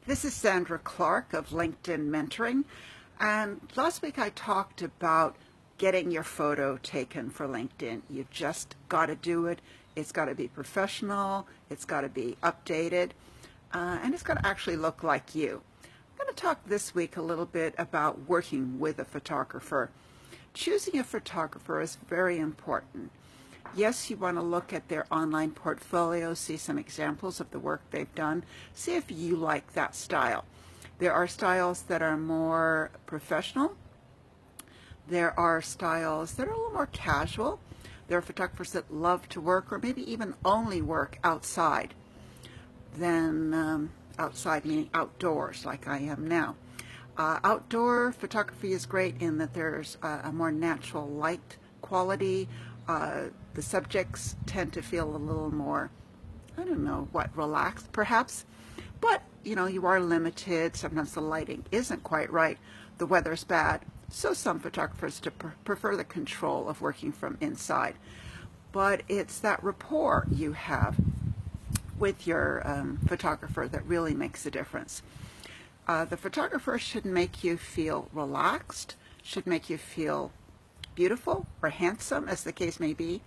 This is Sandra Clark of LinkedIn Mentoring, and last week I talked about getting your photo taken for LinkedIn. You just got to do it. It's got to be professional, it's got to be updated, and it's got to actually look like you. I'm going to talk this week a little bit about working with a photographer. Choosing a photographer is very important. Yes, you want to look at their online portfolio, see some examples of the work they've done, see if you like that style. There are styles that are more professional. There are styles that are a little more casual. There are photographers that love to work or maybe even only work outside than outside meaning outdoors like I am now. Outdoor photography is great in that there's a more natural light quality. The subjects tend to feel a little more, I don't know what, relaxed perhaps, but you are limited. Sometimes the lighting isn't quite right, the weather's bad, so some photographers prefer the control of working from inside. But it's that rapport you have with your photographer that really makes a difference. The photographer should make you feel relaxed, should make you feel beautiful or handsome, as the case may be,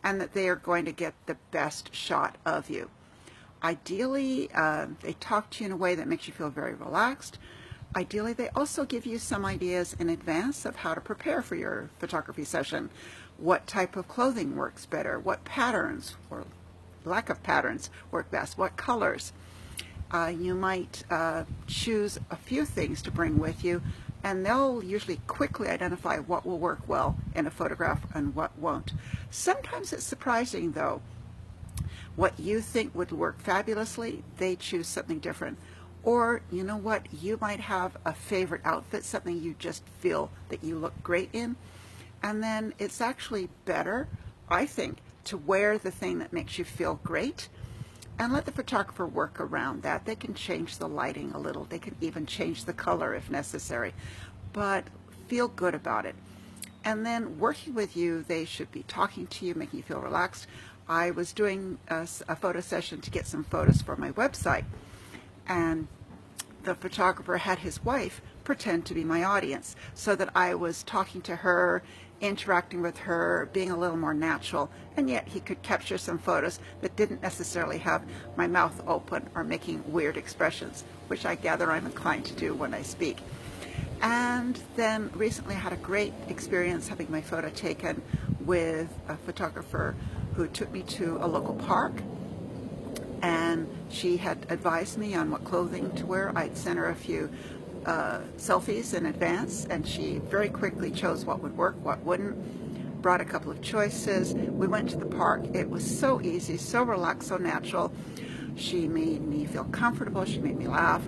and that they are going to get the best shot of you. Ideally, they talk to you in a way that makes you feel very relaxed. Ideally, they also give you some ideas in advance of how to prepare for your photography session. What type of clothing works better? What patterns or lack of patterns work best? What colors? You might choose a few things to bring with you, and they'll usually quickly identify what will work well in a photograph and what won't. Sometimes it's surprising, though. What you think would work fabulously, they choose something different. Or, you know what, you might have a favorite outfit, something you just feel that you look great in, and then it's actually better, I think, to wear the thing that makes you feel great and let the photographer work around that. They can change the lighting a little. They can even change the color if necessary, but feel good about it. And then working with you, they should be talking to you, making you feel relaxed. I was doing a photo session to get some photos for my website, and the photographer had his wife pretend to be my audience so that I was talking to her, interacting with her, being a little more natural, and yet he could capture some photos that didn't necessarily have my mouth open or making weird expressions, which I gather I'm inclined to do when I speak. And then recently I had a great experience having my photo taken with a photographer who took me to a local park, and she had advised me on what clothing to wear. I'd sent her a few selfies in advance, and she very quickly chose what would work, what wouldn't, brought a couple of choices. We went to the park. It was so easy, so relaxed, so natural. She made me feel comfortable. She made me laugh.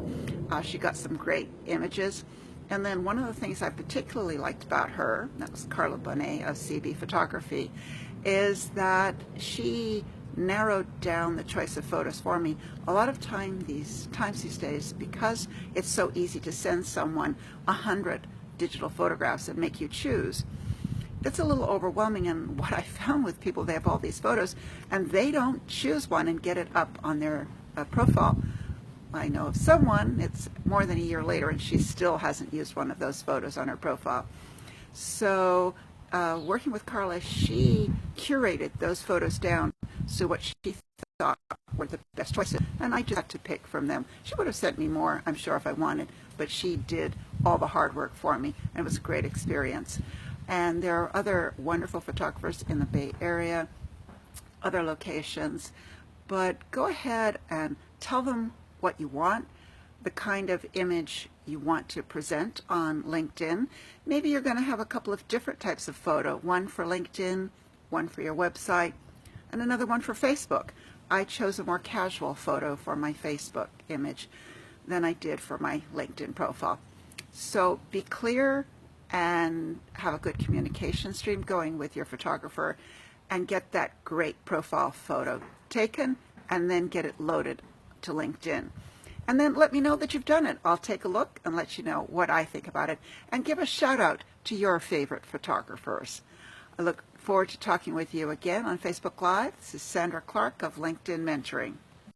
She got some great images. And then one of the things I particularly liked about her, that was Carla Bonet of CB Photography, is that she narrowed down the choice of photos for me. A lot of times these days, because it's so easy to send someone 100 digital photographs and make you choose, it's a little overwhelming. And what I found with people, they have all these photos and they don't choose one and get it up on their profile. I know of someone, it's more than a year later, and she still hasn't used one of those photos on her profile. So working with Carla, she curated those photos down so what she thought were the best choices, and I just had to pick from them. She would have sent me more, I'm sure, if I wanted, but she did all the hard work for me, and it was a great experience. And there are other wonderful photographers in the Bay Area, other locations, but go ahead and tell them what you want, the kind of image you want to present on LinkedIn. Maybe you're going to have a couple of different types of photo, one for LinkedIn, one for your website, and another one for Facebook. I chose a more casual photo for my Facebook image than I did for my LinkedIn profile. So be clear and have a good communication stream going with your photographer and get that great profile photo taken and then get it loaded to LinkedIn. And then let me know that you've done it. I'll take a look and let you know what I think about it, and give a shout out to your favorite photographers. I look forward to talking with you again on Facebook Live. This is Sandra Clark of LinkedIn Mentoring.